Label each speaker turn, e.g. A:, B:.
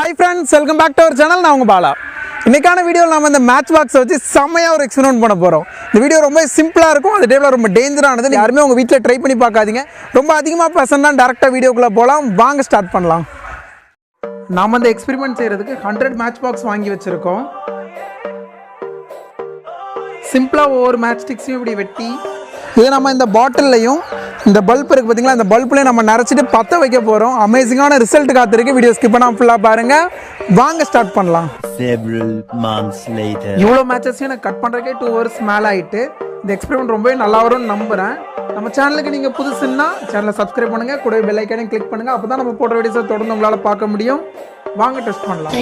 A: Hi friends, welcome back to our channel. நான் உங்க பாலா. இன்னைக்கான வீடியோல நாம இந்த மேட்ச் பாக்ஸ் வச்சு செமையா ஒரு எக்ஸ்பெரிமென்ட் பண்ண போறோம். இந்த வீடியோ ரொம்ப சிம்பிளா இருக்கும். அதே டைம்ல ரொம்ப டேஞ்சரானது. யாருமே உங்க வீட்ல ட்ரை பண்ணி பார்க்காதீங்க. ரொம்ப அதிகமா பசன்னா டைரக்டா வீடியோக்குள்ள போலாம். வாங்க ஸ்டார்ட் பண்ணலாம். நாம இந்த எக்ஸ்பெரிமென்ட் செய்யறதுக்கு 100 மேட்ச் பாக்ஸ் வாங்கி வச்சிருக்கோம். சிம்பிளா ஒவ்வொரு மேட்ச் ஸ்டிக்ஸையும் இப்படி வெட்டி இது நம்ம இந்த பாட்டில்லையும் இந்த பல்ப் இருக்குது பார்த்தீங்களா, இந்த பல்ப்லேயும் நம்ம நிறச்சிட்டு பற்ற வைக்க போகிறோம். அமேசிங்கான ரிசல்ட் காத்திருக்கு. வீடியோ ஸ்கிப் பண்ணாமல் ஃபுல்லாக பாருங்கள். வாங்க ஸ்டார்ட் பண்ணலாம். இவ்வளோ மேட்சஸையும் எனக்கு கட் பண்ணுறதுக்கே 2 hours மேலே ஆகிட்டு. இந்த எக்ஸ்பெரிமெண்ட் ரொம்பவே நல்லா வரும்னு நம்புகிறேன். நம்ம சேனலுக்கு நீங்கள் புதுசுன்னா சேனலை சப்ஸ்கிரைப் பண்ணுங்கள், கூடவே பெல் ஐக்கானையும் கிளிக் பண்ணுங்கள். அப்போ தான் நம்ம போடுற வீடியோஸை தொடர்ந்து உங்களால் பார்க்க முடியும். வாங்க டெஸ்ட் பண்ணலாம்.